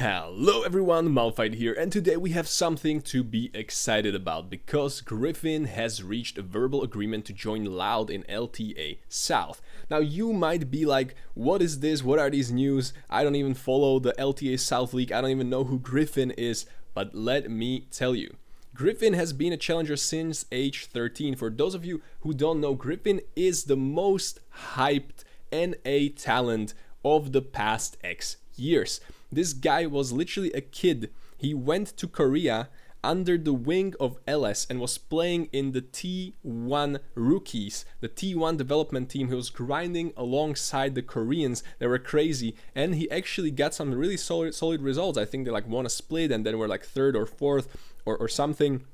Hello everyone, Malphite here, and today we have something to be excited about because Gryffinn has reached a verbal agreement to join Loud in LTA South. Now you might be like, what is this? What are these news? I don't even follow the LTA South League, I don't even know who Gryffinn is, but let me tell you. Gryffinn has been a challenger since age 13. For those of you who don't know, Gryffinn is the most hyped NA talent of the past X years. This guy was literally a kid. He went to Korea under the wing of LS and was playing in the T1 rookies, the T1 development team. He was grinding alongside the Koreans. They were crazy, and he actually got some really solid results. I think they like won a split and then were like third or fourth or something.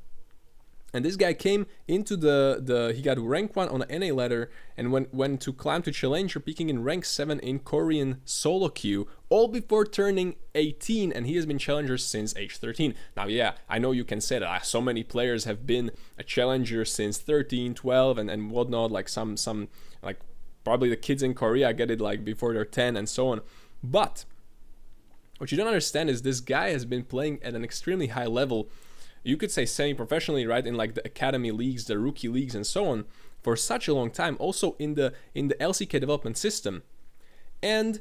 And this guy came into he got rank 1 on the NA ladder and went to climb to Challenger, peaking in rank 7 in Korean solo queue, all before turning 18, and he has been Challenger since age 13. Now, yeah, I know you can say that so many players have been a Challenger since 13, 12, and whatnot, like some like probably the kids in Korea get it like before they're 10 and so on. But what you don't understand is this guy has been playing at an extremely high level. You could say semi-professionally, right, in like the academy leagues, the rookie leagues, and so on, for such a long time. Also in the LCK development system, and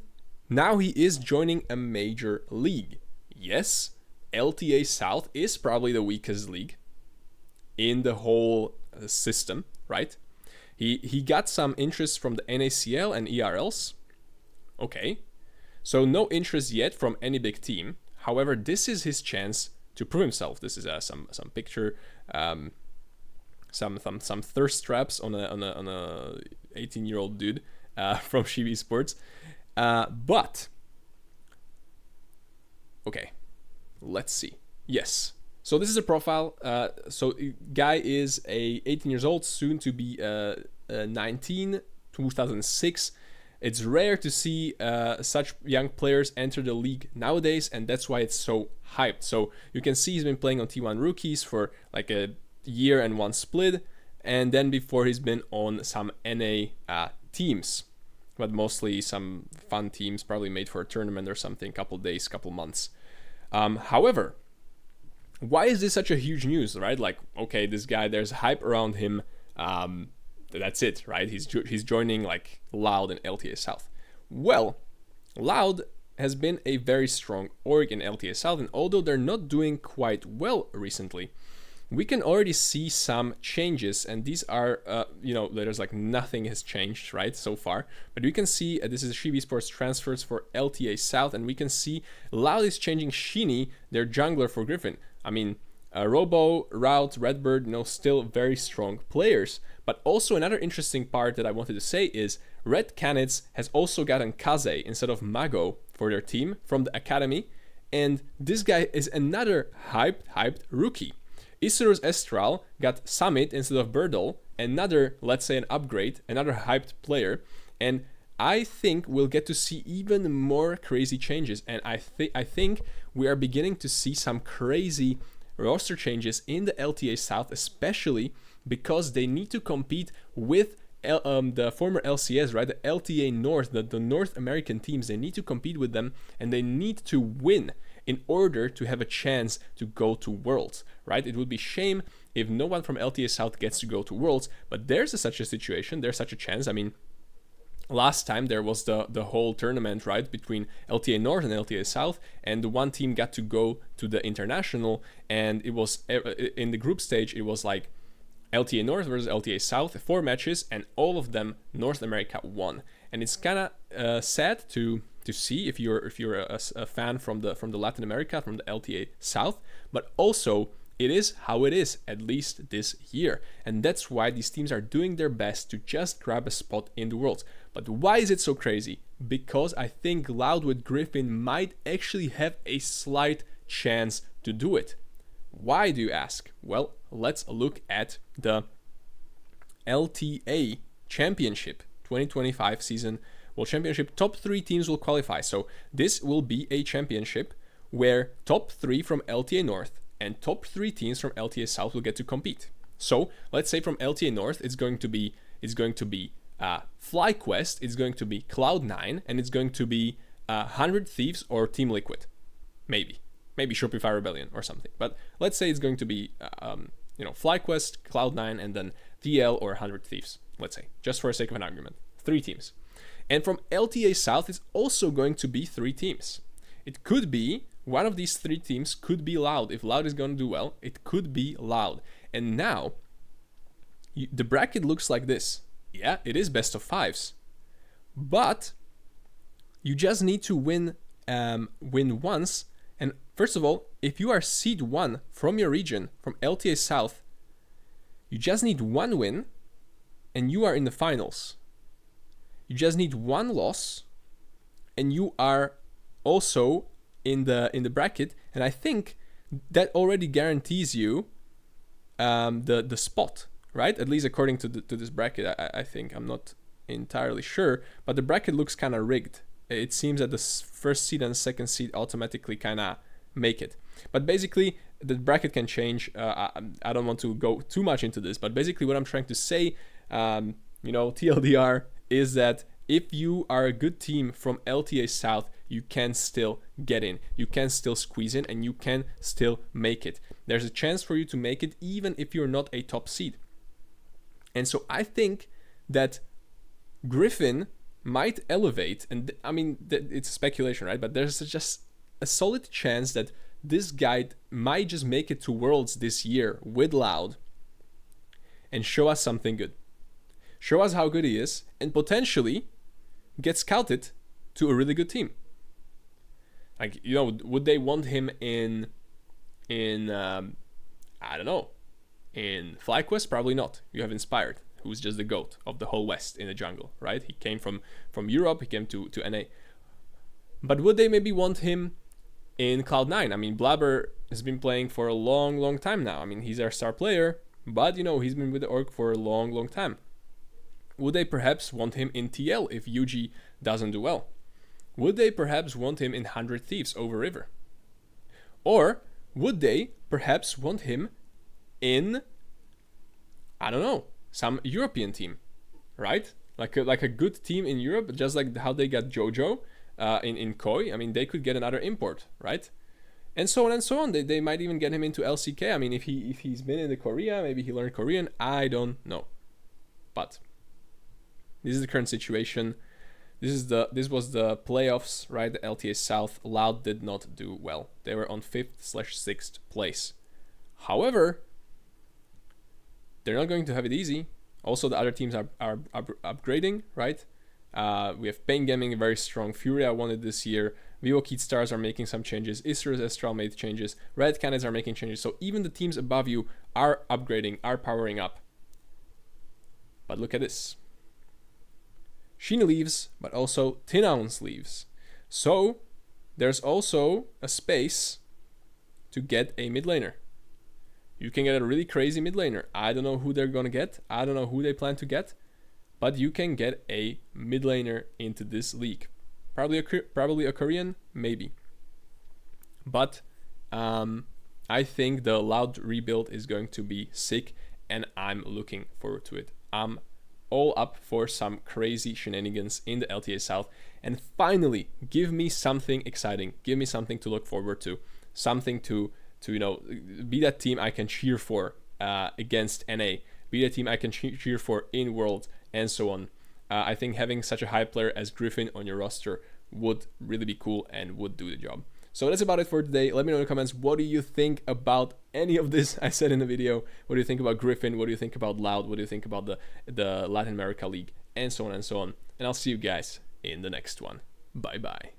now he is joining a major league. Yes, LTA South is probably the weakest league in the whole system, right? He got some interest from the NACL and ERLs. Okay, so no interest yet from any big team. However, this is his chance to prove himself. This is some picture, some thirst traps on a 18-year-old dude from Shini Sports. But okay, let's see. Yes, so this is a profile. So guy is 18 years old, soon to be 19, 2006. It's rare to see such young players enter the league nowadays, and that's why it's so hyped. So you can see he's been playing on T1 rookies for like a year and one split, and then before he's been on some NA teams, but mostly some fun teams, probably made for a tournament or something, couple days, couple months. However, why is this such a huge news, right? Like, okay, this guy, there's hype around him. That's it, right? He's joining like Loud in LTA South. Well, Loud has been a very strong org in LTA South, and although they're not doing quite well recently, we can already see some changes, and these are, there's like nothing has changed, right, so far, but we can see, this is Shini Sports transfers for LTA South, and we can see Loud is changing Shini, their jungler, for Gryffinn. I mean, Robo, Route, Redbird, still very strong players. But also another interesting part that I wanted to say is Red Canids has also gotten Kaze instead of Mago for their team from the academy. And this guy is another hyped rookie. Isurus Estral got Summit instead of Birdle, another, let's say, an upgrade, another hyped player. And I think we'll get to see even more crazy changes. And I think we are beginning to see some crazy roster changes in the LTA South, especially because they need to compete with the former LCS, right? The LTA North, the North American teams. They need to compete with them, and they need to win in order to have a chance to go to Worlds, right? It would be shame if no one from LTA South gets to go to Worlds, but there's such a situation, there's such a chance. I mean, last time there was the whole tournament, right, between LTA North and LTA South, and the one team got to go to the international, and it was in the group stage, it was like LTA North versus LTA South, 4 matches, and all of them North America won. And it's kind of sad to see if you're a fan from the Latin America, from the LTA South, but also it is how it is, at least this year. And that's why these teams are doing their best to just grab a spot in the Worlds. But why is it so crazy? Because I think Loud with Gryffinn might actually have a slight chance to do it. Why, do you ask? Well, let's look at the LTA Championship 2025 season. Well, championship, top 3 teams will qualify. So this will be a championship where top 3 from LTA North and top 3 teams from LTA South will get to compete. So let's say from LTA North, it's going to be FlyQuest, it's going to be Cloud9, and it's going to be 100 Thieves or Team Liquid. Maybe Shopify Rebellion or something. But let's say it's going to be, FlyQuest, Cloud9, and then TL or 100 Thieves, let's say, just for the sake of an argument. 3 teams. And from LTA South, it's also going to be 3 teams. It could be, one of these 3 teams could be Loud. If Loud is going to do well, it could be Loud. And now, the bracket looks like this. Yeah, it is best of 5s. But you just need to win once. And first of all, if you are seed 1 from your region, from LTA South, you just need 1 win and you are in the finals. You just need 1 loss and you are also in the bracket. And I think that already guarantees you the spot, right? At least according to this bracket, I think. I'm not entirely sure, but the bracket looks kind of rigged. It seems that the first seed and the second seed automatically kind of make it. But basically, the bracket can change. I don't want to go too much into this, but basically what I'm trying to say, TLDR, is that if you are a good team from LTA South, you can still get in. You can still squeeze in and you can still make it. There's a chance for you to make it even if you're not a top seed. And so I think that Gryffinn might elevate, and I mean, it's speculation, right? But there's just a solid chance that this guy might just make it to Worlds this year with Loud and show us something good. Show us how good he is and potentially get scouted to a really good team. Like, would they want him in I don't know, in FlyQuest? Probably not. You have Inspired, who's just the GOAT of the whole West in the jungle, right? He came from Europe, he came to NA. But would they maybe want him in Cloud9? I mean, Blabber has been playing for a long, long time now. I mean, he's our star player, but, he's been with the org for a long, long time. Would they perhaps want him in TL if UG doesn't do well? Would they perhaps want him in 100 Thieves over River? Or would they perhaps want him in, I don't know, some European team, right? Like a good team in Europe, just like how they got Jojo in Koi. I mean, they could get another import, right? And so on and so on. They might even get him into LCK. I mean, if he's been in the Korea, maybe he learned Korean. I don't know. But this is the current situation. This was the playoffs, right? The LTA South. Loud did not do well. They were on 5th/6th place. However, they're not going to have it easy. Also, the other teams are upgrading, right? We have Pain Gaming, very strong. Furia won it this year. Vivo Keat Stars are making some changes. Isrus Estral made changes. Red Canids are making changes. So even the teams above you are upgrading, are powering up. But look at this. Shini leaves, but also tinowns leaves. So there's also a space to get a mid laner. You can get a really crazy mid laner. I don't know who they're going to get. I don't know who they plan to get. But you can get a mid laner into this league. Probably a Korean, maybe. But I think the Loud rebuild is going to be sick, and I'm looking forward to it. I'm all up for some crazy shenanigans in the LTA South. And finally, give me something exciting. Give me something to look forward to. Something to be that team I can cheer for against NA. Be that team I can cheer for in Worlds, and so on. I think having such a high player as Gryffinn on your roster would really be cool and would do the job. So that's about it for today. Let me know in the comments, what do you think about any of this I said in the video? What do you think about Gryffinn? What do you think about Loud? What do you think about the Latin America League? And so on and so on. And I'll see you guys in the next one. Bye bye.